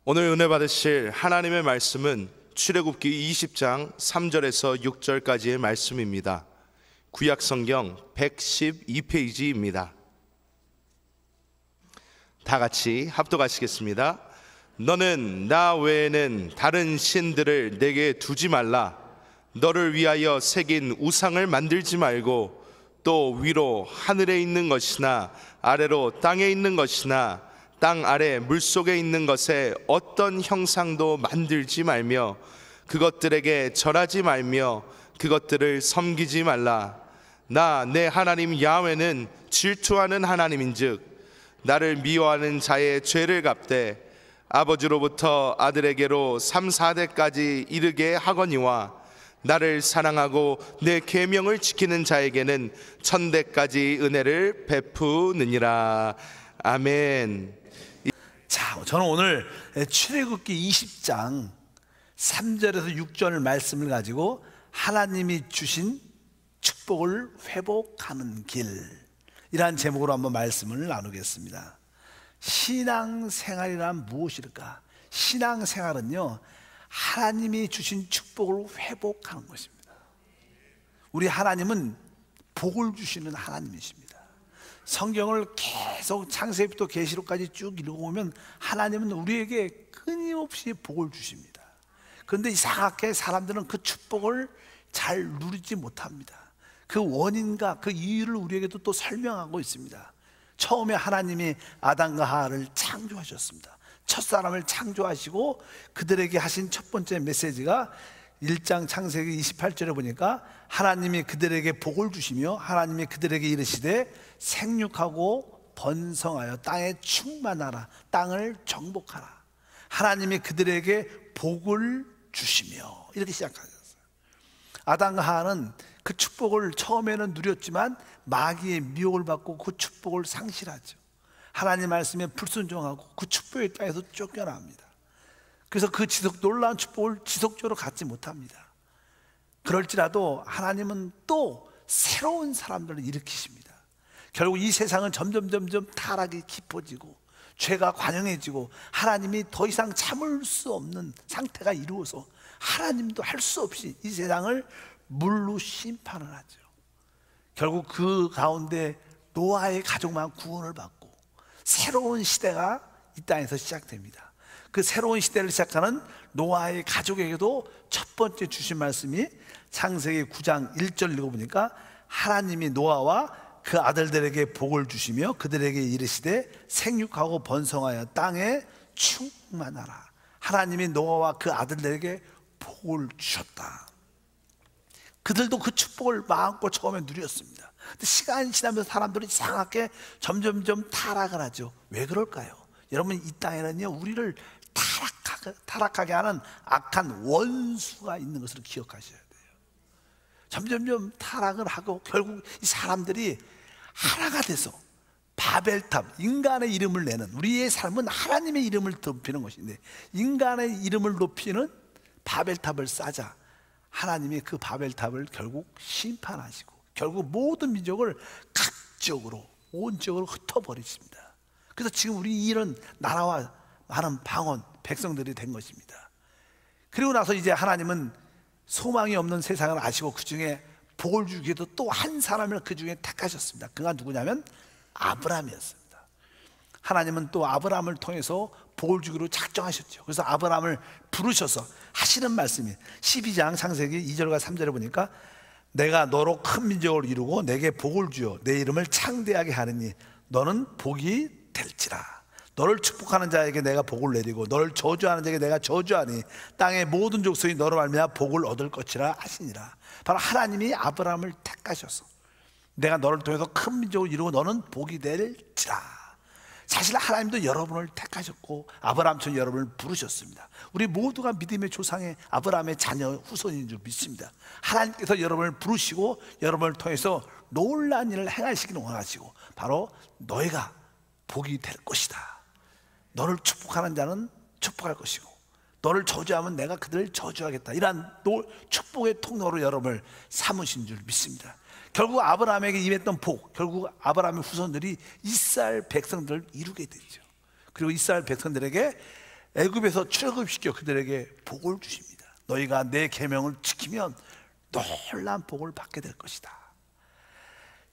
오늘 은혜 받으실 하나님의 말씀은 출애굽기 20장 3절에서 6절까지의 말씀입니다. 구약성경 112페이지입니다. 다 같이 합독하시겠습니다. 너는 나 외에는 다른 신들을 내게 두지 말라. 너를 위하여 새긴 우상을 만들지 말고 또 위로 하늘에 있는 것이나 아래로 땅에 있는 것이나 땅 아래 물속에 있는 것에 어떤 형상도 만들지 말며 그것들에게 절하지 말며 그것들을 섬기지 말라. 나 내 하나님 야훼는 질투하는 하나님인즉 나를 미워하는 자의 죄를 갚되 아버지로부터 아들에게로 3, 4대까지 이르게 하거니와 나를 사랑하고 내 계명을 지키는 자에게는 1000대까지 은혜를 베푸느니라. 아멘. 자, 저는 오늘 출애굽기 20장 3절에서 6절 말씀을 가지고 하나님이 주신 축복을 회복하는 길이라는 제목으로 한번 말씀을 나누겠습니다. 신앙생활이란 무엇일까? 신앙생활은요, 하나님이 주신 축복을 회복하는 것입니다. 우리 하나님은 복을 주시는 하나님이십니다. 성경을 계속 창세기부터 계시록까지 쭉 읽어보면 하나님은 우리에게 끊임없이 복을 주십니다. 그런데 이상하게 사람들은 그 축복을 잘 누리지 못합니다. 그 원인과 그 이유를 우리에게도 또 설명하고 있습니다. 처음에 하나님이 아담과 하와를 창조하셨습니다. 첫사람을 창조하시고 그들에게 하신 첫 번째 메시지가 1장 창세기 28절에 보니까 하나님이 그들에게 복을 주시며 하나님이 그들에게 이르시되 생육하고 번성하여 땅에 충만하라, 땅을 정복하라. 하나님이 그들에게 복을 주시며 이렇게 시작하셨어요. 아담과 하와는 그 축복을 처음에는 누렸지만 마귀의 미혹을 받고 그 축복을 상실하죠. 하나님 말씀에 불순종하고 그 축복의 땅에서 쫓겨납니다. 그래서 그 놀라운 축복을 지속적으로 갖지 못합니다. 그럴지라도 하나님은 또 새로운 사람들을 일으키십니다. 결국 이 세상은 점점 타락이 깊어지고 죄가 관영해지고 하나님이 더 이상 참을 수 없는 상태가 이루어서 하나님도 할 수 없이 이 세상을 물로 심판을 하죠. 결국 그 가운데 노아의 가족만 구원을 받고 새로운 시대가 이 땅에서 시작됩니다. 그 새로운 시대를 시작하는 노아의 가족에게도 첫 번째 주신 말씀이 창세기 9장 1절 읽어보니까 하나님이 노아와 그 아들들에게 복을 주시며 그들에게 이르시되 생육하고 번성하여 땅에 충만하라. 하나님이 노아와 그 아들들에게 복을 주셨다. 그들도 그 축복을 마음껏 처음에 누렸습니다. 근데 시간이 지나면서 사람들은 이상하게 점점 타락을 하죠. 왜 그럴까요? 여러분, 이 땅에는요, 우리를 타락하게 하는 악한 원수가 있는 것을 기억하셔야 돼요. 점점 타락을 하고 결국 이 사람들이 하나가 돼서 바벨탑, 인간의 이름을 내는, 우리의 삶은 하나님의 이름을 높이는 것인데 인간의 이름을 높이는 바벨탑을 쌓자 하나님이 그 바벨탑을 결국 심판하시고 결국 모든 민족을 각적으로 온 지역으로 흩어버리십니다. 그래서 지금 우리 이런 나라와 많은 방언 백성들이 된 것입니다. 그리고 나서 이제 하나님은 소망이 없는 세상을 아시고 그 중에 복을 주기에도 또 한 사람을 그 중에 택하셨습니다. 그가 누구냐면 아브라함이었습니다. 하나님은 또 아브라함을 통해서 복을 주기로 작정하셨죠. 그래서 아브라함을 부르셔서 하시는 말씀이 12장 창세기 2절과 3절에 보니까 내가 너로 큰 민족을 이루고 내게 복을 주어 내 이름을 창대하게 하느니 너는 복이 될지라. 너를 축복하는 자에게 내가 복을 내리고 너를 저주하는 자에게 내가 저주하니 땅의 모든 족속이 너로 말미암아 복을 얻을 것이라 하시니라. 바로 하나님이 아브라함을 택하셔서 내가 너를 통해서 큰 민족을 이루고 너는 복이 될지라. 사실 하나님도 여러분을 택하셨고 아브라함처럼 여러분을 부르셨습니다. 우리 모두가 믿음의 조상의 아브라함의 자녀 후손인 줄 믿습니다. 하나님께서 여러분을 부르시고 여러분을 통해서 놀라운 일을 행하시기를 원하시고 바로 너희가 복이 될 것이다. 너를 축복하는 자는 축복할 것이고 너를 저주하면 내가 그들을 저주하겠다. 이러한 축복의 통로로 여러분을 삼으신 줄 믿습니다. 결국 아브라함에게 임했던 복, 결국 아브라함의 후손들이 이스라엘 백성들을 이루게 되죠. 그리고 이스라엘 백성들에게 애굽에서 출애굽시켜 그들에게 복을 주십니다. 너희가 내 계명을 지키면 놀라운 복을 받게 될 것이다.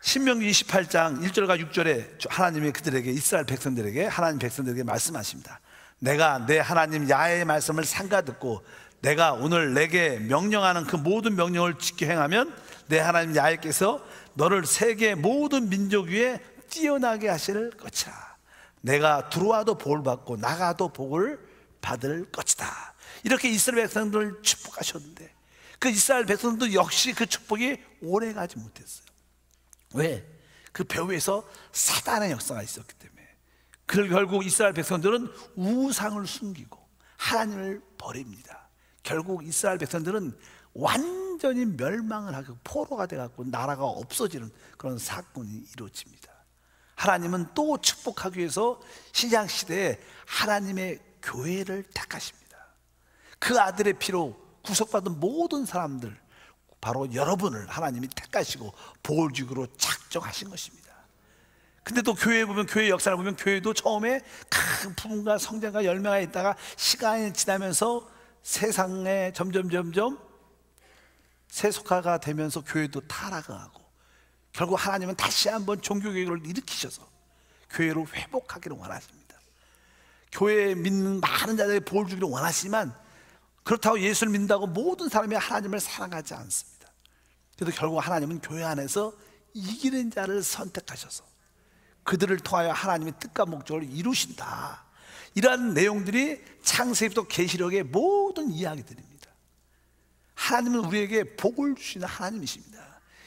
신명기 28장 1절과 6절에 하나님이 그들에게, 이스라엘 백성들에게, 하나님 백성들에게 말씀하십니다. 내가 내 하나님 야훼의 말씀을 삼가 듣고 내가 오늘 내게 명령하는 그 모든 명령을 지켜 행하면 내 하나님 야훼께서 너를 세계 모든 민족 위에 뛰어나게 하실 것이라. 내가 들어와도 복을 받고 나가도 복을 받을 것이다. 이렇게 이스라엘 백성들을 축복하셨는데 그 이스라엘 백성도 역시 그 축복이 오래가지 못했어요. 왜? 그 배후에서 사단의 역사가 있었기 때문에. 결국 이스라엘 백성들은 우상을 숨기고 하나님을 버립니다. 결국 이스라엘 백성들은 완전히 멸망을 하고 포로가 돼갖고 나라가 없어지는 그런 사건이 이루어집니다. 하나님은 또 축복하기 위해서 신약시대에 하나님의 교회를 택하십니다. 그 아들의 피로 구속받은 모든 사람들, 바로 여러분을 하나님이 택하시고 복을 주기로 작정하신 것입니다. 근데 또 교회에 보면, 교회 역사를 보면 교회도 처음에 큰 부흥과 성장과 열매가 있다가 시간이 지나면서 세상에 점점 세속화가 되면서 교회도 타락하고 결국 하나님은 다시 한번 종교개혁을 일으키셔서 교회를 회복하기를 원하십니다. 교회에 믿는 많은 자들에게 복을 주기를 원하시지만 그렇다고 예수를 믿는다고 모든 사람이 하나님을 사랑하지 않습니다. 그래서 결국 하나님은 교회 안에서 이기는 자를 선택하셔서 그들을 통하여 하나님의 뜻과 목적을 이루신다. 이러한 내용들이 창세기부터 계시록의 모든 이야기들입니다. 하나님은 우리에게 복을 주시는 하나님이십니다.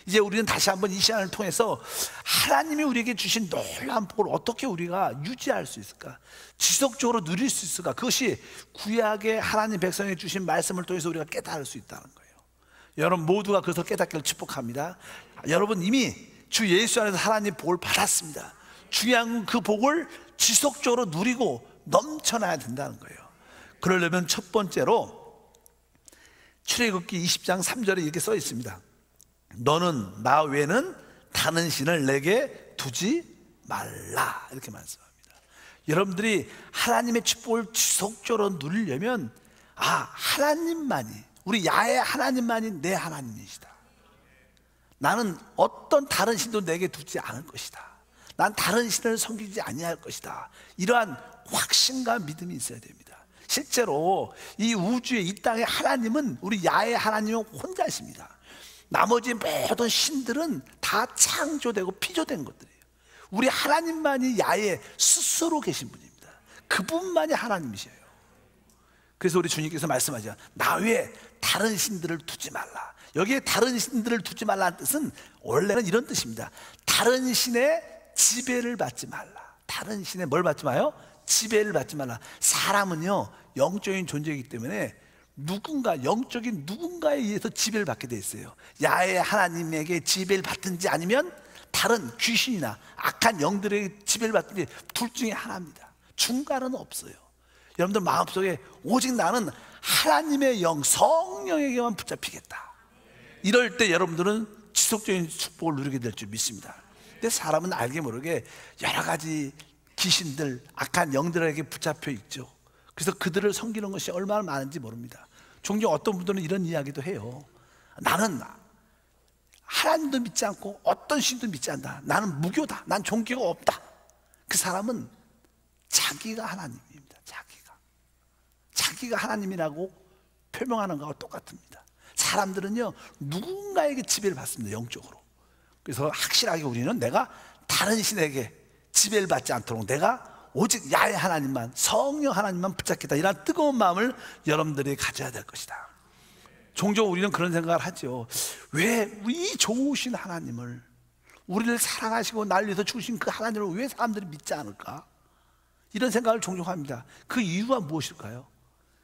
이제 우리는 다시 한번 이 시간을 통해서 하나님이 우리에게 주신 놀라운 복을 어떻게 우리가 유지할 수 있을까, 지속적으로 누릴 수 있을까, 그것이 구약의 하나님 백성에게 주신 말씀을 통해서 우리가 깨달을 수 있다는 거예요. 여러분 모두가 그것을 깨닫기를 축복합니다. 여러분 이미 주 예수 안에서 하나님 복을 받았습니다. 중요한 건 그 복을 지속적으로 누리고 넘쳐나야 된다는 거예요. 그러려면 첫 번째로 출애굽기 20장 3절에 이렇게 써 있습니다. 너는 나 외에는 다른 신을 내게 두지 말라, 이렇게 말씀합니다. 여러분들이 하나님의 축복을 지속적으로 누리려면 하나님만이, 우리 야훼 하나님만이 내 하나님이시다. 나는 어떤 다른 신도 내게 두지 않을 것이다. 난 다른 신을 섬기지 아니할 것이다. 이러한 확신과 믿음이 있어야 됩니다. 실제로 이 우주에, 이 땅에 하나님은, 우리 야훼 하나님은 혼자십니다. 나머지 모든 신들은 다 창조되고 피조된 것들이에요. 우리 하나님만이 야훼 스스로 계신 분입니다. 그분만이 하나님이셔요. 그래서 우리 주님께서 말씀하죠. 나 외에 다른 신들을 두지 말라. 여기에 다른 신들을 두지 말라는 뜻은 원래는 이런 뜻입니다. 다른 신의 지배를 받지 말라. 다른 신의 뭘 받지 마요? 지배를 받지 말라. 사람은요 영적인 존재이기 때문에 영적인 누군가에 의해서 지배를 받게 돼 있어요. 야훼 하나님에게 지배를 받든지 아니면 다른 귀신이나 악한 영들에게 지배를 받든지 둘 중에 하나입니다. 중간은 없어요. 여러분들 마음속에 오직 나는 하나님의 영, 성령에게만 붙잡히겠다. 이럴 때 여러분들은 지속적인 축복을 누리게 될 줄 믿습니다. 근데 사람은 알게 모르게 여러 가지 귀신들, 악한 영들에게 붙잡혀 있죠. 그래서 그들을 섬기는 것이 얼마나 많은지 모릅니다. 종종 어떤 분들은 이런 이야기도 해요. 나는 하나님도 믿지 않고 어떤 신도 믿지 않는다. 나는 무교다. 난 종교가 없다. 그 사람은 자기가 하나님입니다. 자기가 하나님이라고 표명하는 것과 똑같습니다. 사람들은요 누군가에게 지배를 받습니다. 영적으로. 그래서 확실하게 우리는 내가 다른 신에게 지배를 받지 않도록 내가 오직 야훼 하나님만, 성령 하나님만 붙잡겠다. 이런 뜨거운 마음을 여러분들이 가져야 될 것이다. 종종 우리는 그런 생각을 하죠. 왜 이 좋으신 하나님을, 우리를 사랑하시고 날 위해서 주신 그 하나님을 왜 사람들이 믿지 않을까? 이런 생각을 종종 합니다. 그 이유가 무엇일까요?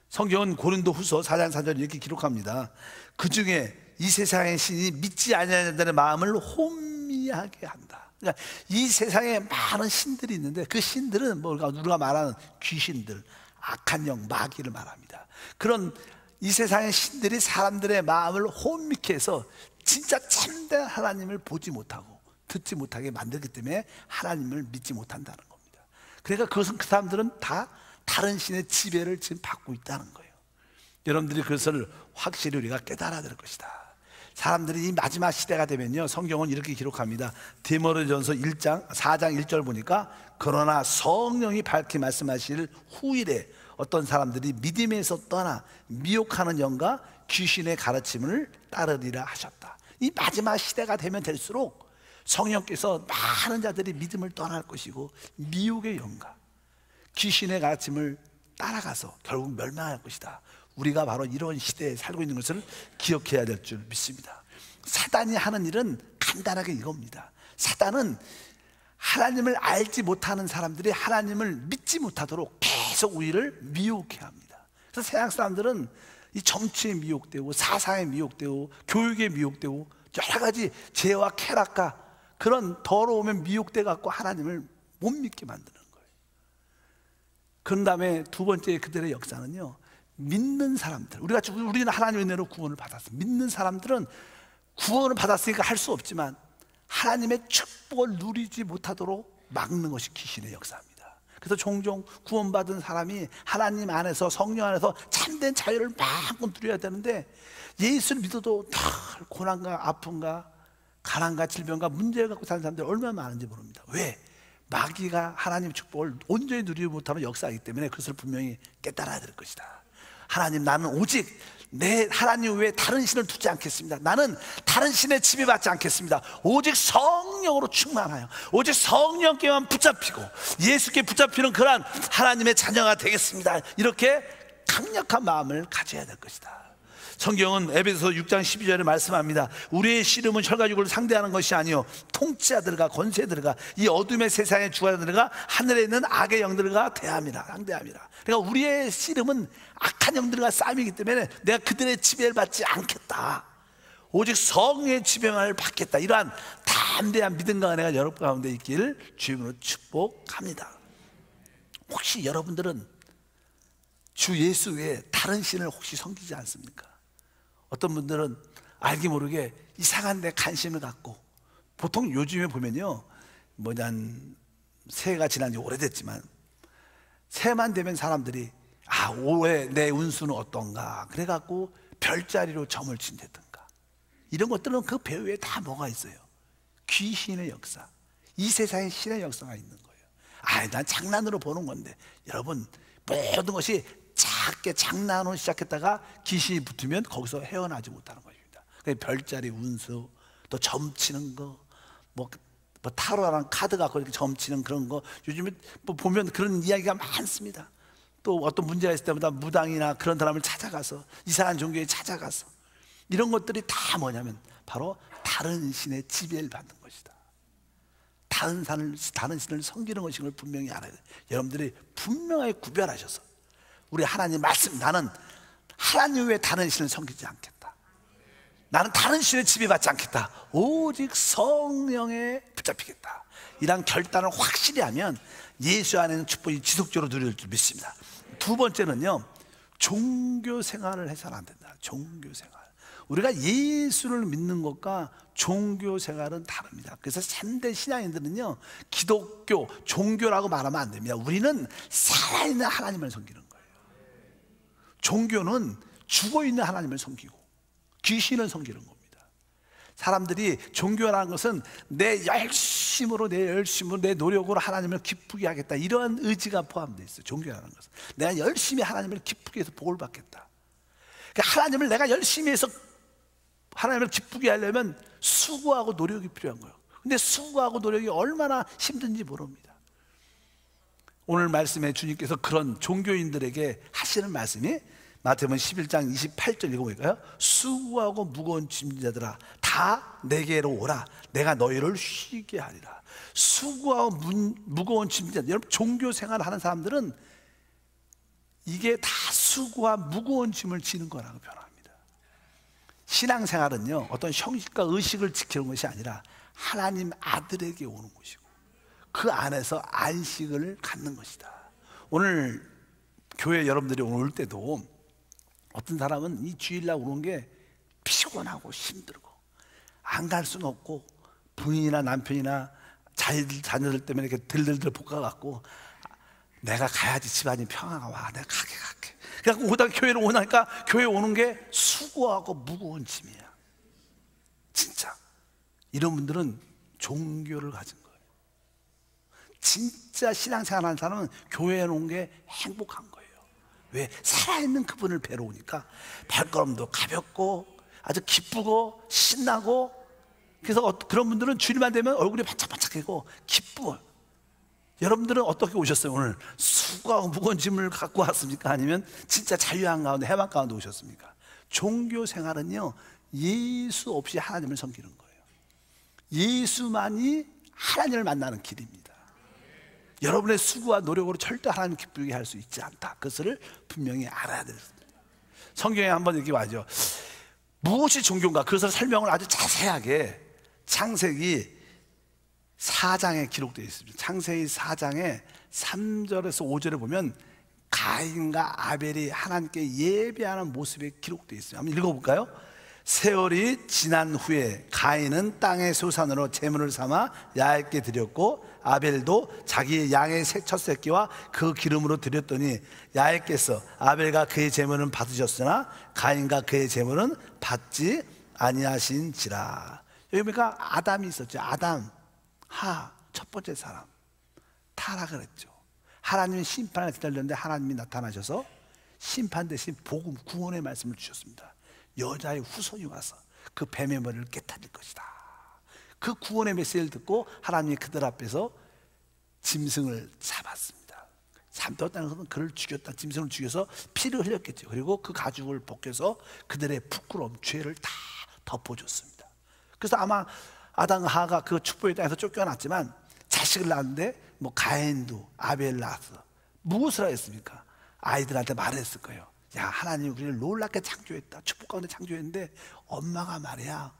성경은 고린도후서 4장 4절에 이렇게 기록합니다. 그 중에 이 세상의 신이 믿지 아니하는 마음을 혼미하게 한다. 그러니까 이 세상에 많은 신들이 있는데 그 신들은 우리가 말하는 귀신들, 악한 영, 마귀를 말합니다. 그런 이 세상의 신들이 사람들의 마음을 혼미케 해서 진짜 참된 하나님을 보지 못하고 듣지 못하게 만들기 때문에 하나님을 믿지 못한다는 겁니다. 그러니까 그것은 그 사람들은 다 다른 신의 지배를 지금 받고 있다는 거예요. 여러분들이 그것을 확실히 우리가 깨달아야 될 것이다. 사람들이 이 마지막 시대가 되면요, 성경은 이렇게 기록합니다. 디모데전서 4장 1절 보니까 그러나 성령이 밝히 말씀하실 후일에 어떤 사람들이 믿음에서 떠나 미혹하는 영과 귀신의 가르침을 따르리라 하셨다. 이 마지막 시대가 되면 될수록 성령께서 많은 자들이 믿음을 떠날 것이고 미혹의 영과 귀신의 가르침을 따라가서 결국 멸망할 것이다. 우리가 바로 이런 시대에 살고 있는 것을 기억해야 될 줄 믿습니다. 사단이 하는 일은 간단하게 이겁니다. 사단은 하나님을 알지 못하는 사람들이 하나님을 믿지 못하도록 계속 우리를 미혹해 합니다. 그래서 세상 사람들은 이 정치에 미혹되고 사상에 미혹되고 교육에 미혹되고 여러 가지 죄와 쾌락과 그런 더러움에 미혹돼 갖고 하나님을 못 믿게 만드는 거예요. 그런 다음에 두 번째 그들의 역사는요, 믿는 사람들, 우리는 하나님의 은혜로 구원을 받았어요. 믿는 사람들은 구원을 받았으니까 할 수 없지만 하나님의 축복을 누리지 못하도록 막는 것이 귀신의 역사입니다. 그래서 종종 구원받은 사람이 하나님 안에서, 성령 안에서 참된 자유를 마음껏 누려야 되는데 예수를 믿어도 늘 고난과 아픔과 가난과 질병과 문제를 갖고 사는 사람들이 얼마나 많은지 모릅니다. 왜? 마귀가 하나님의 축복을 온전히 누리지 못하는 역사이기 때문에 그것을 분명히 깨달아야 될 것이다. 하나님, 나는 오직 내 하나님 외에 다른 신을 두지 않겠습니다. 나는 다른 신의 지배받지 않겠습니다. 오직 성령으로 충만하여 오직 성령께만 붙잡히고 예수께 붙잡히는 그러한 하나님의 자녀가 되겠습니다. 이렇게 강력한 마음을 가져야 될 것이다. 성경은 에베소서 6장 12절에 말씀합니다. 우리의 씨름은 혈과 육을 상대하는 것이 아니요 통치자들과 권세들과 이 어둠의 세상의 주관자들과 하늘에 있는 악의 영들과 상대함이라. 그러니까 우리의 씨름은 악한 영들과 싸움이기 때문에 내가 그들의 지배를 받지 않겠다. 오직 성령의 지배만을 받겠다. 이러한 담대한 믿음과 은혜가 여러분 가운데 있기를 주님으로 축복합니다. 혹시 여러분들은 주 예수 외에 다른 신을 혹시 섬기지 않습니까? 어떤 분들은 알게 모르게 이상한 데 관심을 갖고, 보통 요즘에 보면요, 새해가 지난 지 오래됐지만 새해만 되면 사람들이 올해 내 운수는 어떤가 그래갖고 별자리로 점을 친다든가 이런 것들은 그 배후에 다 뭐가 있어요? 귀신의 역사, 이 세상의 신의 역사가 있는 거예요. 난 장난으로 보는 건데, 여러분, 모든 것이 작게 장난으로 시작했다가 귀신이 붙으면 거기서 헤어나지 못하는 것입니다. 별자리 운수, 또 점치는 거, 타로랑 카드 갖고 이렇게 점치는 그런 거, 요즘에 보면 그런 이야기가 많습니다. 또 어떤 문제가 있을 때마다 무당이나 그런 사람을 찾아가서, 이상한 종교에 찾아가서, 이런 것들이 다 뭐냐면 바로 다른 신의 지배를 받는 것이다. 다른 신을 섬기는 것인 걸 분명히 알아야 돼요. 여러분들이 분명하게 구별하셔서 우리 하나님 말씀, 나는 하나님 외에 다른 신을 섬기지 않겠다. 나는 다른 신의 지배받지 않겠다. 오직 성령에 붙잡히겠다. 이런 결단을 확실히 하면 예수 안에는 축복이 지속적으로 누릴 줄 믿습니다. 두 번째는요, 종교 생활을 해서는 안 된다. 종교 생활. 우리가 예수를 믿는 것과 종교 생활은 다릅니다. 그래서 현대 신앙인들은요, 기독교, 종교라고 말하면 안 됩니다. 우리는 살아있는 하나님을 섬기는 거예요. 종교는 죽어있는 하나님을 섬기고 귀신을 섬기는 겁니다. 사람들이 종교라는 것은 내 열심으로 내 노력으로 하나님을 기쁘게 하겠다, 이러한 의지가 포함되어 있어요. 종교라는 것은 내가 열심히 하나님을 기쁘게 해서 복을 받겠다. 그러니까 하나님을 내가 열심히 해서 하나님을 기쁘게 하려면 수고하고 노력이 필요한 거예요. 근데 수고하고 노력이 얼마나 힘든지 모릅니다. 오늘 말씀에 주님께서 그런 종교인들에게 하시는 말씀이 마태복음 11장 28절 읽어볼까요? 수고하고 무거운 짐진 자들아 다 내게로 오라, 내가 너희를 쉬게 하리라. 수고하고 무거운 짐진 자들, 여러분 종교 생활을 하는 사람들은 이게 다 수고와 무거운 짐을 지는 거라고 변합니다. 신앙생활은요, 어떤 형식과 의식을 지키는 것이 아니라 하나님 아들에게 오는 것이고 그 안에서 안식을 갖는 것이다. 오늘 교회 여러분들이 올 때도 어떤 사람은 이 주일날 오는 게 피곤하고 힘들고 안 갈 수는 없고, 부인이나 남편이나 자녀들 때문에 이렇게 들들들 볶아갖고 내가 가야지 집안이 평화가 와. 내가 갈게. 그래갖고 오다가 교회를 오니까 교회 오는 게 수고하고 무거운 짐이야. 진짜 이런 분들은 종교를 가진 거예요. 진짜 신앙생활하는 사람은 교회에 온 게 행복한 거예요. 왜? 살아있는 그분을 뵈러 오니까 발걸음도 가볍고 아주 기쁘고 신나고, 그래서 그런 분들은 주일만 되면 얼굴이 반짝반짝하고 기쁘고. 여러분들은 어떻게 오셨어요? 오늘 수고하고 무거운 짐을 갖고 왔습니까? 아니면 진짜 자유한 가운데 해방 가운데 오셨습니까? 종교 생활은요, 예수 없이 하나님을 섬기는 거예요. 예수만이 하나님을 만나는 길입니다. 여러분의 수고와 노력으로 절대 하나님 기쁘게 할 수 있지 않다. 그것을 분명히 알아야 됩니다. 성경에 한번 이렇게 와죠. 무엇이 종교인가? 그것을 설명을 아주 자세하게 창세기 4장에 기록되어 있습니다. 창세기 4장에 3절에서 5절에 보면 가인과 아벨이 하나님께 예배하는 모습이 기록되어 있어요. 한번 읽어볼까요? 세월이 지난 후에 가인은 땅의 소산으로 제물을 삼아 야훼께 드렸고, 아벨도 자기의 양의 첫 새끼와 그 기름으로 드렸더니 야훼께서 아벨과 그의 제물은 받으셨으나 가인과 그의 제물은 받지 아니하신지라. 여기 보니까 아담이 있었죠. 아담, 첫 번째 사람 타락을 했죠. 하나님이 심판을 기다렸는데 하나님이 나타나셔서 심판 대신 복음, 구원의 말씀을 주셨습니다. 여자의 후손이 와서 그 뱀의 머리를 깨뜨릴 것이다. 그 구원의 메시지를 듣고 하나님이 그들 앞에서 짐승을 잡았습니다. 잡았다는 것은 그를 죽였다. 짐승을 죽여서 피를 흘렸겠죠. 그리고 그 가죽을 벗겨서 그들의 부끄러움, 죄를 다 덮어줬습니다. 그래서 아마 아담과 하가 그 축복의 땅에서 쫓겨났지만 자식을 낳았는데 뭐 가인도 아벨을 낳았어. 무엇을 하였습니까? 아이들한테 말했을 거예요. 야, 하나님 우리를 놀랍게 창조했다. 축복 가운데 창조했는데 엄마가 말이야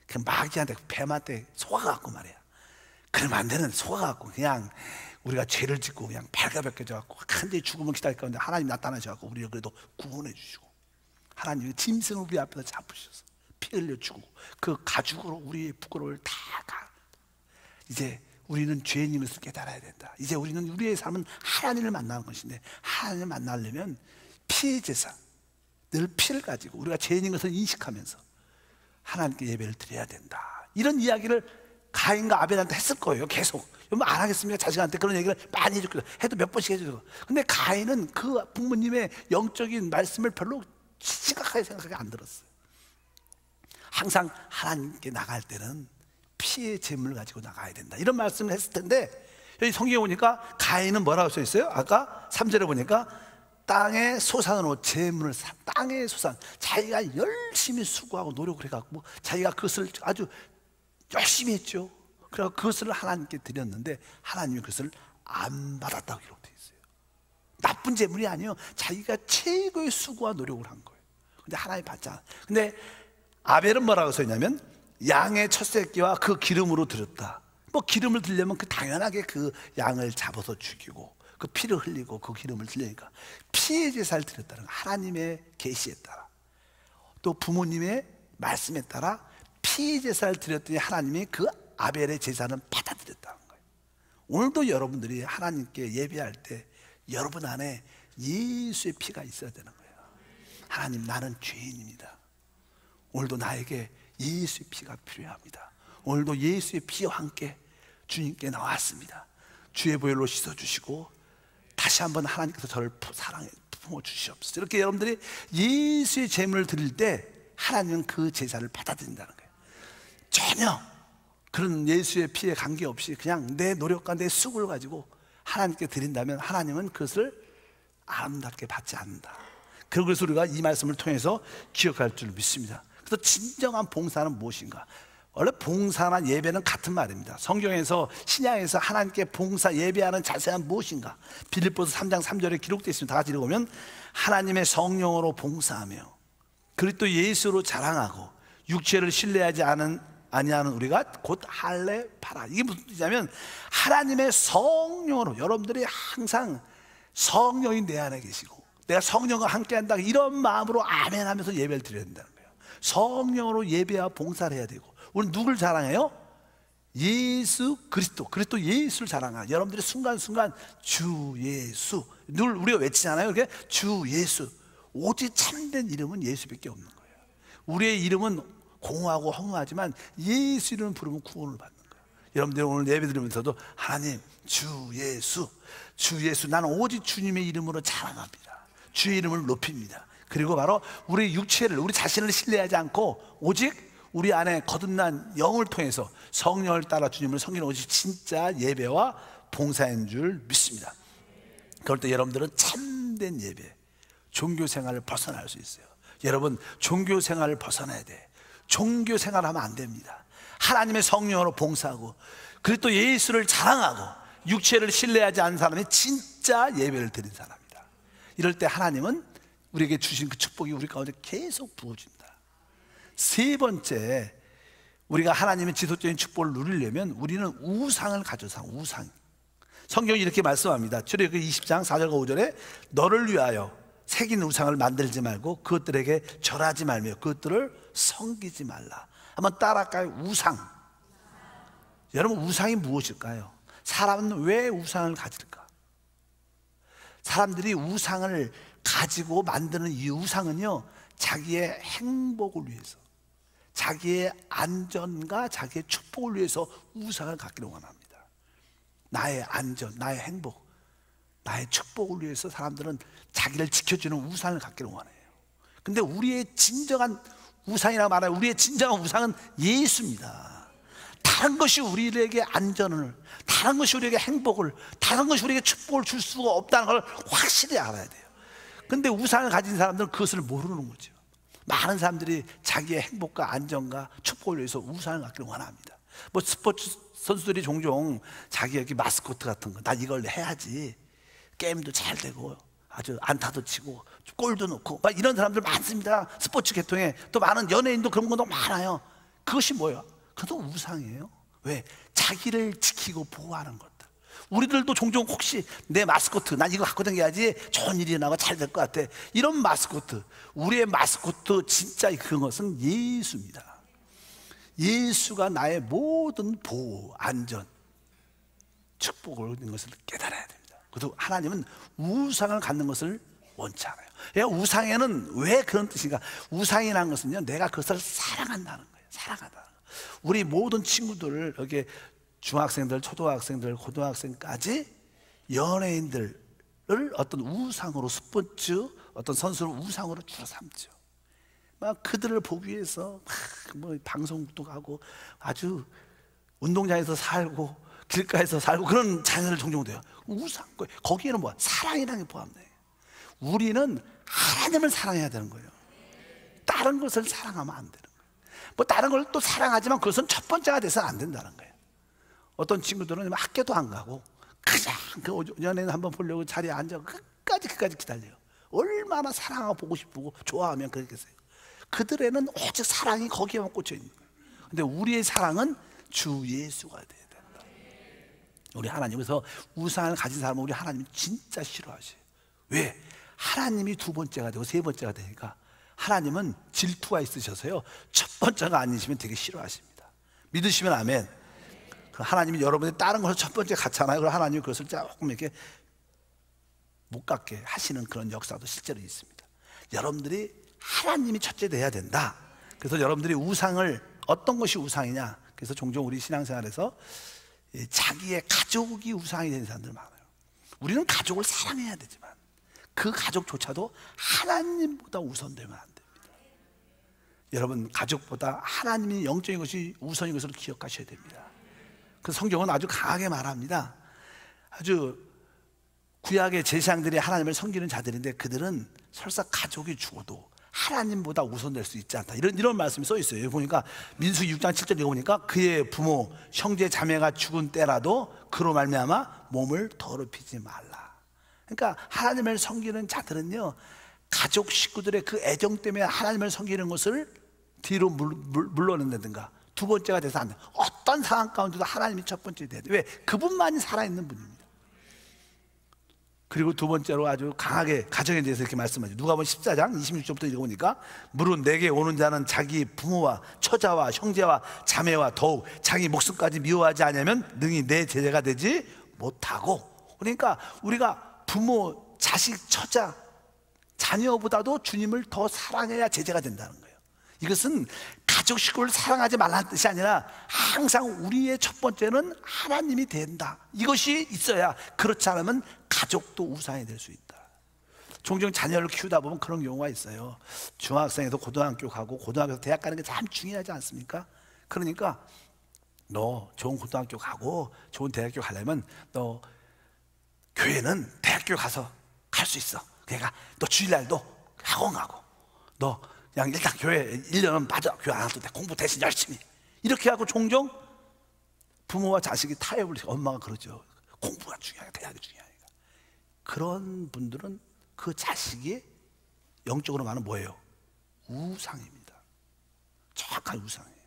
그 마귀한테, 뱀한테 속아갖고 말이야. 그러면 안 되는, 속아갖고 그냥 우리가 죄를 짓고 그냥 발가벗겨져갖고 한데 죽음을 기다릴 건데 하나님 나타나셔갖고 우리를 그래도 구원해 주시고, 하나님이 짐승을 우리 앞에서 잡으셔서 피 흘려 주고 그 가죽으로 우리의 부끄러움을 다 이제 우리는 죄인인 것을 깨달아야 된다. 이제 우리는 우리의 삶은 하나님을 만나는 것인데, 하나님을 만나려면 피의 제사, 늘 피를 가지고 우리가 죄인인 것을 인식하면서 하나님께 예배를 드려야 된다. 이런 이야기를 가인과 아벨한테 했을 거예요. 계속. 여러분 안 하겠습니까? 자식한테 그런 얘기를 많이 해줬거든요. 해도 몇 번씩 해주고. 근데 가인은 그 부모님의 영적인 말씀을 별로 심각하게 생각하게 안 들었어요. 항상 하나님께 나갈 때는 피의 제물을 가지고 나가야 된다. 이런 말씀을 했을 텐데, 여기 성경에 보니까 가인은 뭐라고 써 있어요? 아까 3절에 보니까 땅의 소산으로 제물을 땅의 소산, 자기가 열심히 수고하고 노력을 해갖고 자기가 그것을 아주 열심히 했죠. 그래서 그것을 하나님께 드렸는데 하나님이 그것을 안 받았다고 기록되어 있어요. 나쁜 제물이 아니에요. 자기가 최고의 수고와 노력을 한 거예요. 근데 하나님이 받지 않아요. 근데 아벨은 뭐라고 써있냐면 양의 첫 새끼와 그 기름으로 드렸다. 뭐 기름을 드리려면 그 당연하게 그 양을 잡아서 죽이고 그 피를 흘리고 그 기름을 드리니까 피의 제사를 드렸다는 거예요. 하나님의 계시에 따라, 또 부모님의 말씀에 따라 피의 제사를 드렸더니 하나님이 그 아벨의 제사는 받아들였다는 거예요. 오늘도 여러분들이 하나님께 예배할 때 여러분 안에 예수의 피가 있어야 되는 거예요. 하나님, 나는 죄인입니다. 오늘도 나에게 예수의 피가 필요합니다. 오늘도 예수의 피와 함께 주님께 나왔습니다. 주의 보혈로 씻어주시고 다시 한번 하나님께서 저를 사랑해 품어주시옵소서. 이렇게 여러분들이 예수의 제물을 드릴 때 하나님은 그 제사를 받아들인다는 거예요. 전혀 그런 예수의 피에 관계없이 그냥 내 노력과 내 수고를 가지고 하나님께 드린다면 하나님은 그것을 아름답게 받지 않는다. 그래서 우리가 이 말씀을 통해서 기억할 줄 믿습니다. 그래서 진정한 봉사는 무엇인가? 원래 봉사나 예배는 같은 말입니다. 성경에서, 신약에서 하나님께 봉사, 예배하는 자세는 무엇인가? 빌립보서 3장 3절에 기록되어 있습니다. 다 같이 읽어보면 하나님의 성령으로 봉사하며 그리스도 예수로 자랑하고 육체를 신뢰하지 아니하는 우리가 곧 할례 파라. 이게 무슨 뜻이냐면 하나님의 성령으로, 여러분들이 항상 성령이 내 안에 계시고 내가 성령과 함께한다, 이런 마음으로 아멘 하면서 예배를 드려야 된다는 거예요. 성령으로 예배와 봉사를 해야 되고, 우리는 누굴 자랑해요? 예수 그리스도, 그리스도 예수를 자랑하는, 여러분들이 순간순간 주 예수 늘 우리가 외치잖아요. 이렇게 주 예수, 오직 참된 이름은 예수밖에 없는 거예요. 우리의 이름은 공허하고 허무하지만 예수 이름을 부르면 구원을 받는 거예요. 여러분들 오늘 예배 드리면서도 하나님 주 예수, 주 예수, 나는 오직 주님의 이름으로 자랑합니다. 주의 이름을 높입니다. 그리고 바로 우리 육체를, 우리 자신을 신뢰하지 않고 오직 우리 안에 거듭난 영을 통해서 성령을 따라 주님을 섬기는 오직 진짜 예배와 봉사인 줄 믿습니다. 그럴 때 여러분들은 참된 예배, 종교 생활을 벗어날 수 있어요. 여러분, 종교 생활을 벗어나야 돼. 종교 생활하면 안 됩니다. 하나님의 성령으로 봉사하고 그리스도 예수를 자랑하고 육체를 신뢰하지 않는 사람이 진짜 예배를 드린 사람이다. 이럴 때 하나님은 우리에게 주신 그 축복이 우리 가운데 계속 부어집니다. 세 번째, 우리가 하나님의 지속적인 축복을 누리려면 우리는 우상을 가져서, 우상. 성경이 이렇게 말씀합니다. 출애굽기 20장 4절과 5절에 너를 위하여 새긴 우상을 만들지 말고 그것들에게 절하지 말며 그것들을 섬기지 말라. 한번 따라할까요? 우상. 여러분, 우상이 무엇일까요? 사람은 왜 우상을 가질까? 사람들이 우상을 가지고 만드는 이 우상은요, 자기의 행복을 위해서, 자기의 안전과 자기의 축복을 위해서 우상을 갖기를 원합니다. 나의 안전, 나의 행복, 나의 축복을 위해서 사람들은 자기를 지켜주는 우상을 갖기를 원해요. 근데 우리의 진정한 우상이라고 말하면 우리의 진정한 우상은 예수입니다. 다른 것이 우리에게 안전을, 다른 것이 우리에게 행복을, 다른 것이 우리에게 축복을 줄 수가 없다는 걸 확실히 알아야 돼요. 근데 우상을 가진 사람들은 그것을 모르는 거죠. 많은 사람들이 자기의 행복과 안정과 축복을 위해서 우상을 갖기를 원합니다. 뭐 스포츠 선수들이 종종 자기 여기 마스코트 같은 거, 나 이걸 해야지 게임도 잘 되고 아주 안타도 치고 골도 넣고 막 이런 사람들 많습니다. 스포츠 계통에 또 많은 연예인도 그런 것도 많아요. 그것이 뭐예요? 그것도 우상이에요. 왜? 자기를 지키고 보호하는 것들. 우리들도 종종 혹시 내 마스코트, 난 이거 갖고 다녀야지 좋은 일이 나고 잘 될 것 같아, 이런 마스코트, 우리의 마스코트 진짜 그것은 예수입니다. 예수가 나의 모든 보호, 안전, 축복을 얻는 것을 깨달아야 됩니다. 그래서 하나님은 우상을 갖는 것을 원치 않아요. 우상에는 왜 그런 뜻인가? 우상이라는 것은요, 내가 그것을 사랑한다는 거예요. 사랑한다는 거예요. 우리 모든 친구들, 여기 중학생들, 초등학생들, 고등학생까지 연예인들을 어떤 우상으로, 스포츠 어떤 선수를 우상으로 주로 삼죠. 막 그들을 보기 위해서 뭐 방송국도 가고 아주 운동장에서 살고 길가에서 살고 그런 자녀들 종종 돼요. 우상, 거기에는 뭐야? 사랑이라는 게 포함돼요. 우리는 하나님을 사랑해야 되는 거예요. 다른 것을 사랑하면 안 되는 거예요. 뭐 다른 걸 또 사랑하지만 그것은 첫 번째가 돼서는 안 된다는 거예요. 어떤 친구들은 학교도 안 가고 그냥 그 연예인 한번 보려고 자리에 앉아 끝까지 기다려요. 얼마나 사랑하고 보고 싶고 좋아하면 그러겠어요. 그들에는 오직 사랑이 거기에만 꽂혀 있는 거예요. 근데 우리의 사랑은 주 예수가 돼야 된다. 우리 하나님께서 우상을 가진 사람은 우리 하나님이 진짜 싫어하셔요. 왜? 하나님이 두 번째가 되고 세 번째가 되니까 하나님은 질투가 있으셔서요, 첫 번째가 아니시면 되게 싫어하십니다. 믿으시면 아멘. 하나님이 여러분이 다른 것을 첫 번째 갖잖아요. 그럼 하나님이 그것을 조금 이렇게 못 갖게 하시는 그런 역사도 실제로 있습니다. 여러분들이 하나님이 첫째 돼야 된다. 그래서 여러분들이 우상을, 어떤 것이 우상이냐, 그래서 종종 우리 신앙생활에서 자기의 가족이 우상이 되는 사람들 많아요. 우리는 가족을 사랑해야 되지만 그 가족조차도 하나님보다 우선되면 안 됩니다. 여러분, 가족보다 하나님이 영적인 것이 우선인 것을 기억하셔야 됩니다. 그 성경은 아주 강하게 말합니다. 아주 구약의 제사장들이 하나님을 섬기는 자들인데 그들은 설사 가족이 죽어도 하나님보다 우선될 수 있지 않다, 이런 말씀이 써 있어요. 여기 보니까 민수기 6장 7절 읽어보니까 그의 부모 형제 자매가 죽은 때라도 그로 말미암아 몸을 더럽히지 말라. 그러니까 하나님을 섬기는 자들은요, 가족 식구들의 그 애정 때문에 하나님을 섬기는 것을 뒤로 물러낸다든가 두 번째가 돼서 안 돼. 어떤 상황 가운데도 하나님이 첫 번째 돼야 돼. 왜? 그분만이 살아있는 분입니다. 그리고 두 번째로 아주 강하게 가정에 대해서 이렇게 말씀하죠. 누가복음 14장 26절부터 읽어보니까 무릇 내게 오는 자는 자기 부모와 처자와 형제와 자매와 더욱 자기 목숨까지 미워하지 않으면 능히 내 제자가 되지 못하고. 그러니까 우리가 부모, 자식, 처자, 자녀보다도 주님을 더 사랑해야 제자가 된다는 거예요. 이것은 가족 식구를 사랑하지 말라는 뜻이 아니라 항상 우리의 첫 번째는 하나님이 된다. 이것이 있어야, 그렇지 않으면 가족도 우상이 될 수 있다. 종종 자녀를 키우다 보면 그런 경우가 있어요. 중학생에서 고등학교 가고 고등학교에서 대학 가는 게 참 중요하지 않습니까? 그러니까 너 좋은 고등학교 가고 좋은 대학교 가려면 너 교회는 대학교 가서 갈 수 있어. 그러니까 너 주일날도 학원 가고 너 그냥 일단 교회 1년은 빠져. 교회 안 와도 돼. 공부 대신 열심히. 이렇게 하고 종종 부모와 자식이 타협을 해서 엄마가 그러죠. 공부가 중요하니까, 대학이 중요하니까. 그런 분들은 그 자식이 영적으로 말하면 뭐예요? 우상입니다. 정확한 우상이에요.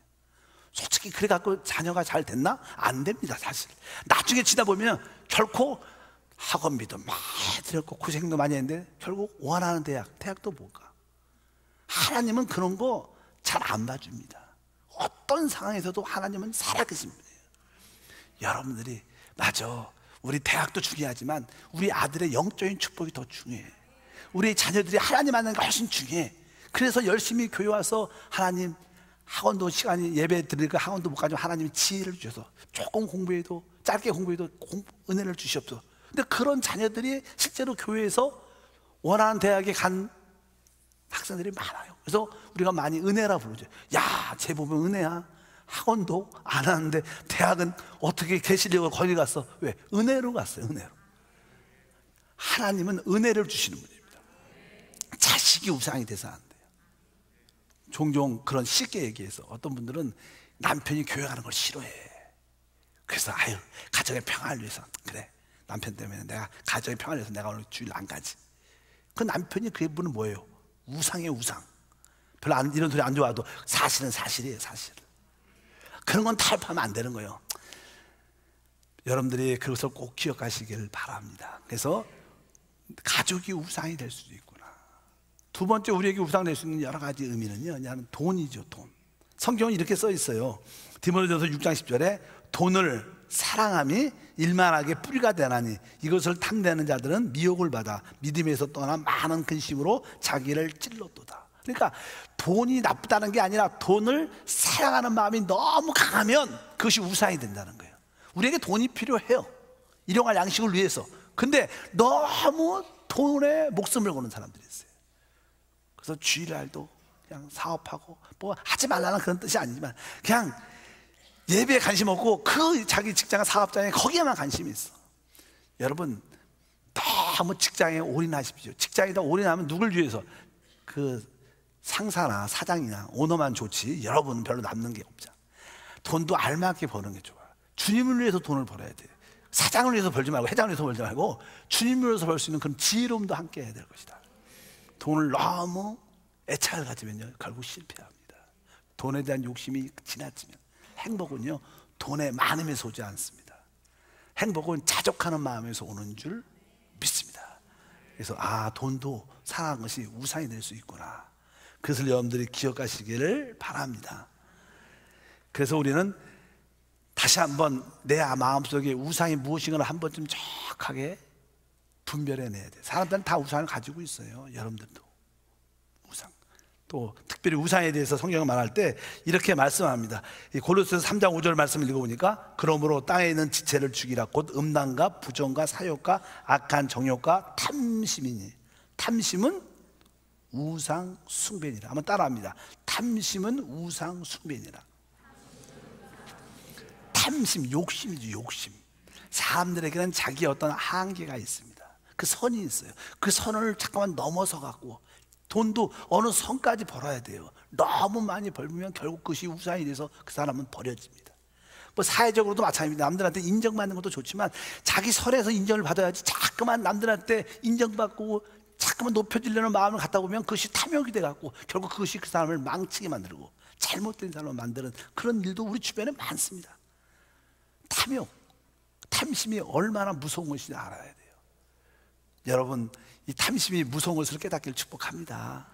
솔직히 그래 갖고 자녀가 잘 됐나? 안 됩니다, 사실. 나중에 지나 보면 결코 학원비도 많이 들었고 고생도 많이 했는데 결국 원하는 대학도 못 가. 하나님은 그런 거 잘 안 봐줍니다. 어떤 상황에서도 하나님은 살아계신 분이에요. 여러분들이 맞아, 우리 대학도 중요하지만 우리 아들의 영적인 축복이 더 중요해. 우리 자녀들이 하나님 만나는 게 훨씬 중요해. 그래서 열심히 교회 와서 하나님, 학원도 시간이 예배 드리니까 학원도 못 가지만 하나님이 지혜를 주셔서 조금 공부해도, 짧게 공부해도 은혜를 주시옵소서. 근데 그런 자녀들이 실제로 교회에서 원하는 대학에 간 학생들이 많아요. 그래서 우리가 많이 은혜라 부르죠. 야, 쟤 보면 은혜야. 학원도 안 하는데 대학은 어떻게 계시려고 거기 갔어? 왜? 은혜로 갔어요. 은혜로. 하나님은 은혜를 주시는 분입니다. 자식이 우상이 돼서 안 돼요. 종종 그런 쉽게 얘기해서 어떤 분들은 남편이 교회 가는 걸 싫어해. 그래서 아유, 가정의 평화를 위해서, 그래, 남편 때문에 내가 가정의 평화를 위해서 내가 오늘 주일 안 가지. 그 남편이 그분은 뭐예요? 우상의 우상. 별로 이런 소리 안 좋아도 사실은 사실이에요, 사실. 그런 건 타협하면 안 되는 거예요. 여러분들이 그것을 꼭 기억하시길 바랍니다. 그래서 가족이 우상이 될 수도 있구나. 두 번째, 우리에게 우상 될 수 있는 여러 가지 의미는요, 그냥 돈이죠, 돈. 성경은 이렇게 써 있어요. 디모데전서 6장 10절에 돈을 사랑함이 일만하게 뿌리가 되나니 이것을 탐내는 자들은 미혹을 받아 믿음에서 떠나 많은 근심으로 자기를 찔렀도다. 그러니까 돈이 나쁘다는 게 아니라 돈을 사랑하는 마음이 너무 강하면 그것이 우상이 된다는 거예요. 우리에게 돈이 필요해요. 일용할 양식을 위해서. 근데 너무 돈에 목숨을 거는 사람들이 있어요. 그래서 주일날도 그냥 사업하고 뭐 하지 말라는 그런 뜻이 아니지만 그냥 예배에 관심 없고 그 자기 직장 사업장에 거기에만 관심이 있어. 여러분, 너무 직장에 올인하십시오. 직장에다 올인하면 누굴 위해서? 그 상사나 사장이나 오너만 좋지 여러분은 별로 남는 게 없잖아. 돈도 알맞게 버는 게 좋아. 주님을 위해서 돈을 벌어야 돼. 사장을 위해서 벌지 말고 회장을 위해서 벌지 말고 주님을 위해서 벌 수 있는 그런 지혜로움도 함께 해야 될 것이다. 돈을 너무 애착을 가지면요 결국 실패합니다. 돈에 대한 욕심이 지나치면 행복은요 돈의 많음에서 오지 않습니다. 행복은 자족하는 마음에서 오는 줄 믿습니다. 그래서 돈도 사랑하는 것이 우상이 될 수 있구나. 그것을 여러분들이 기억하시기를 바랍니다. 그래서 우리는 다시 한번 내 마음속에 우상이 무엇인가를 한 번쯤 정확하게 분별해내야 돼요. 사람들은 다 우상을 가지고 있어요. 여러분들도 우상. 또 특별히 우상에 대해서 성경을 말할 때 이렇게 말씀합니다. 고린도서 3장 5절 말씀을 읽어보니까 그러므로 땅에 있는 지체를 죽이라. 곧 음란과 부정과 사욕과 악한 정욕과 탐심이니. 탐심은 우상 숭배니라. 한번 따라합니다. 탐심은 우상 숭배니라. 탐심, 욕심이죠, 욕심. 사람들에게는 자기의 어떤 한계가 있습니다. 그 선이 있어요. 그 선을 잠깐만 넘어서 갖고 돈도 어느 선까지 벌어야 돼요. 너무 많이 벌면 결국 그것이 우상이 돼서 그 사람은 버려집니다. 뭐 사회적으로도 마찬가지입니다. 남들한테 인정받는 것도 좋지만 자기 선에서 인정을 받아야지 자꾸만 남들한테 인정받고 자꾸만 높여지려는 마음을 갖다 보면 그것이 탐욕이 돼갖고 결국 그것이 그 사람을 망치게 만들고 잘못된 사람을 만드는 그런 일도 우리 주변에 많습니다. 탐욕, 탐심이 얼마나 무서운 것인지 알아야 돼요. 여러분, 이 탐심이 무서운 것을 깨닫기를 축복합니다.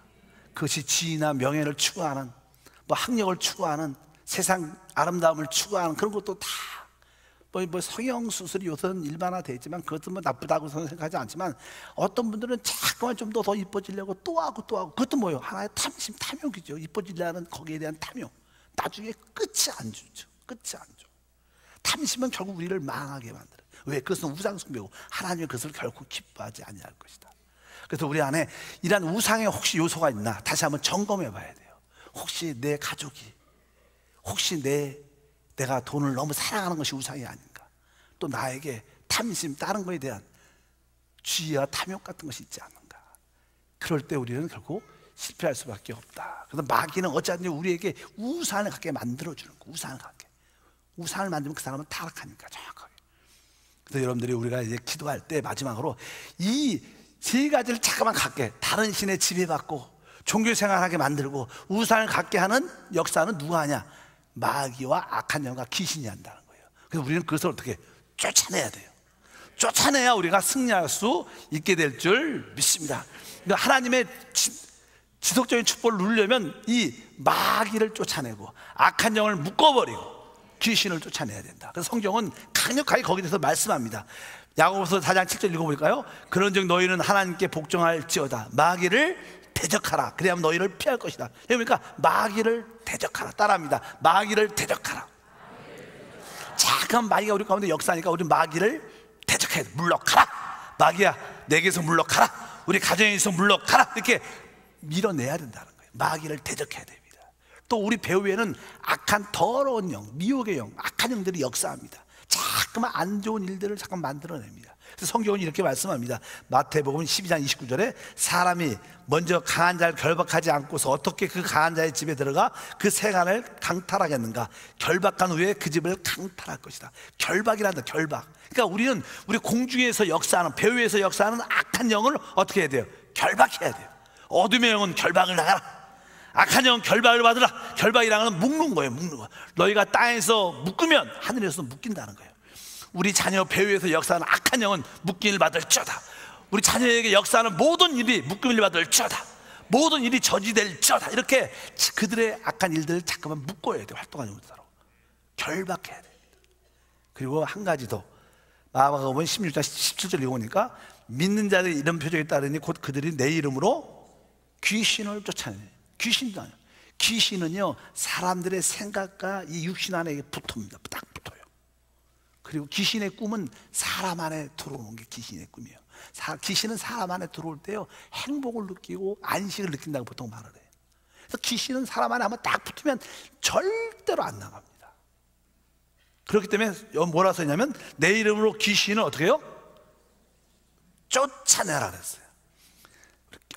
그것이 지위나 명예를 추구하는, 뭐 학력을 추구하는, 세상 아름다움을 추구하는 그런 것도 다 뭐 성형수술이 요새는 일반화되어 있지만 그것도 뭐 나쁘다고 생각하지 않지만, 어떤 분들은 자꾸만 좀 더 이뻐지려고 또 하고 또 하고, 그것도 뭐예요? 하나의 탐심, 탐욕이죠. 이뻐지려는 거기에 대한 탐욕. 나중에 끝이 안 좋죠. 끝이 안 좋아. 탐심은 결국 우리를 망하게 만들어요. 왜? 그것은 우상숭배고 하나님은 그것을 결코 기뻐하지 아니할 것이다. 그래서 우리 안에 이러한 우상의 혹시 요소가 있나 다시 한번 점검해 봐야 돼요. 혹시 내 가족이, 혹시 내가 돈을 너무 사랑하는 것이 우상이 아닌가, 또 나에게 탐심, 다른 것에 대한 쥐와 탐욕 같은 것이 있지 않는가. 그럴 때 우리는 결국 실패할 수밖에 없다. 그래서 마귀는 어찌하든지 우리에게 우상을 갖게 만들어주는 거. 우상을 갖게. 우상을 만들면 그 사람은 타락하니까, 정확하게. 그래서 여러분들이 우리가 이제 기도할 때 마지막으로 이 세 가지를 잠깐만 갖게, 다른 신에 지배받고 종교생활하게 만들고 우상을 갖게 하는 역사는 누가 하냐? 마귀와 악한 영과 귀신이 한다는 거예요. 그래서 우리는 그것을 어떻게 쫓아내야 돼요. 쫓아내야 우리가 승리할 수 있게 될 줄 믿습니다. 그러니까 하나님의 지속적인 축복을 누리려면 이 마귀를 쫓아내고 악한 영을 묶어버리고 귀신을 쫓아내야 된다. 그래서 성경은 강력하게 거기에 대해서 말씀합니다. 야고보서 4장 7절 읽어볼까요? 그런즉 너희는 하나님께 복종할지어다. 마귀를 대적하라. 그래야만 너희를 피할 것이다. 그러니까 마귀를 대적하라. 따라합니다. 마귀를 대적하라. 잠깐 마귀가 우리 가운데 역사하니까 우리 마귀를 대적해야 돼. 물러가라. 마귀야, 내게서 물러가라. 우리 가정에서 물러가라. 이렇게 밀어내야 된다는 거예요. 마귀를 대적해야 됩니다. 또 우리 배후에는 악한 더러운 영, 미혹의 영, 악한 영들이 역사합니다. 자꾸만 안 좋은 일들을 잠깐 만들어냅니다. 그래서 성경은 이렇게 말씀합니다. 마태복음 12장 29절에 사람이 먼저 강한 자를 결박하지 않고서 어떻게 그 강한 자의 집에 들어가 그 세간을 강탈하겠는가? 결박한 후에 그 집을 강탈할 것이다. 결박이란다. 결박. 그러니까 우리는 우리 공중에서 역사하는, 배후에서 역사하는 악한 영을 어떻게 해야 돼요? 결박해야 돼요. 어둠의 영은 결박을 나가라. 악한 영은 결박을 받으라. 결박이라는 건 묶는 거예요. 묶는 거. 너희가 땅에서 묶으면 하늘에서 묶인다는 거예요. 우리 자녀 배후에서 역사하는 악한 영은 묶임을 받을지어다. 우리 자녀에게 역사하는 모든 일이 묶임을 받을지어다. 모든 일이 저지될지어다. 이렇게 그들의 악한 일들을 잠깐만 묶어야 돼요. 활동하는 것으로 결박해야 됩니다. 그리고 한 가지 더, 마가복음 16장 17절 읽어보니까 믿는 자들의 이런 표적에 따르니 곧 그들이 내 이름으로 귀신을 쫓아내요. 귀신도 아니에요. 귀신은요, 사람들의 생각과 이 육신 안에 붙습니다. 딱 붙어요. 그리고 귀신의 꿈은 사람 안에 들어오는 게 귀신의 꿈이에요. 귀신은 사람 안에 들어올 때요, 행복을 느끼고 안식을 느낀다고 보통 말을 해요. 그래서 귀신은 사람 안에 한번 딱 붙으면 절대로 안 나갑니다. 그렇기 때문에 뭐라 써있냐면 내 이름으로 귀신을 어떻게 해요? 쫓아내라 그랬어요.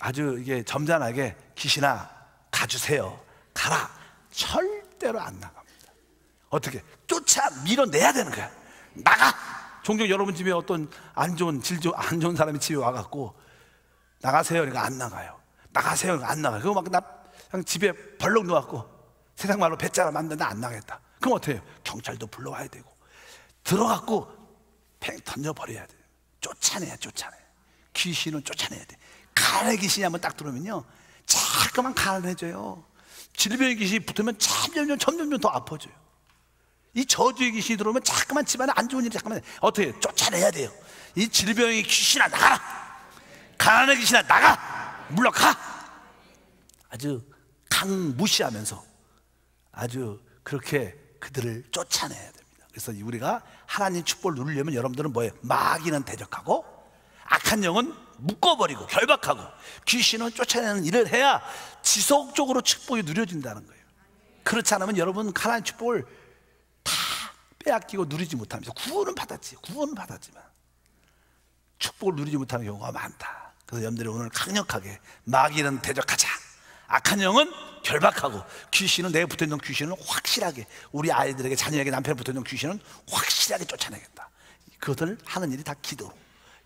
아주 이게 점잖하게, 귀신아 가주세요, 가라. 절대로 안 나갑니다. 어떻게? 쫓아 밀어내야 되는 거야. 나가! 종종 여러분 집에 어떤 안 좋은 사람이 집에 와갖고 나가세요 그러니까 안 나가요. 나가세요 그러니까 안 나가요. 그거 막 나 그냥 집에 벌렁 누워갖고 세상 말로 배짜라 만든다, 안 나가겠다. 그럼 어떻게 해요? 경찰도 불러와야 되고 들어갖고 팽 던져버려야 돼요. 쫓아내야 귀신은 쫓아내야 돼. 가난의 귀신이 한번 딱 들어오면요, 자꾸만 가난해져요. 질병의 귀신이 붙으면 점점 더 아파져요. 이 저주의 귀신이 들어오면 자꾸만 집안에 안 좋은 일이 자꾸만 어떻게 쫓아내야 돼요. 이 질병의 귀신아 나가라. 가난의 귀신아 나가. 물러가. 아주 강무시하면서 아주 그렇게 그들을 쫓아내야 됩니다. 그래서 우리가 하나님 축복을 누리려면 여러분들은 뭐예요? 마귀는 대적하고 악한 영은 묶어버리고 결박하고 귀신은 쫓아내는 일을 해야 지속적으로 축복이 누려진다는 거예요. 그렇지 않으면 여러분 하나님 축복을 다 빼앗기고 누리지 못합니다. 구원은 받았지만 축복을 누리지 못하는 경우가 많다. 그래서 여러분들이 오늘 강력하게 마귀는 대적하자, 악한 영은 결박하고 귀신은, 내가 붙어있는 귀신은 확실하게, 우리 아이들에게, 자녀에게, 남편에 붙어있는 귀신은 확실하게 쫓아내겠다. 그것을 하는 일이 다 기도로.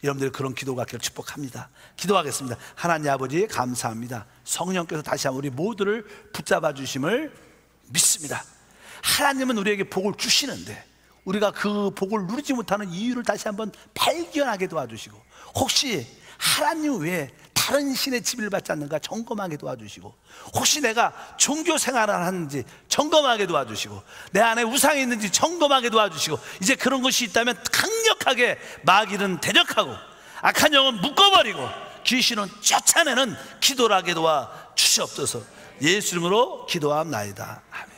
여러분들이 그런 기도가 있기를 축복합니다. 기도하겠습니다. 하나님 아버지 감사합니다. 성령께서 다시 한번 우리 모두를 붙잡아 주심을 믿습니다. 하나님은 우리에게 복을 주시는데 우리가 그 복을 누리지 못하는 이유를 다시 한번 발견하게 도와주시고, 혹시 하나님 외에 다른 신의 지배를 받지 않는가 점검하게 도와주시고, 혹시 내가 종교 생활을 하는지 점검하게 도와주시고, 내 안에 우상이 있는지 점검하게 도와주시고, 이제 그런 것이 있다면 강력하게 마귀는 대적하고 악한 영은 묶어버리고 귀신은 쫓아내는 기도를 하게 도와 주시옵소서. 예수 이름으로 기도합나이다. 아멘.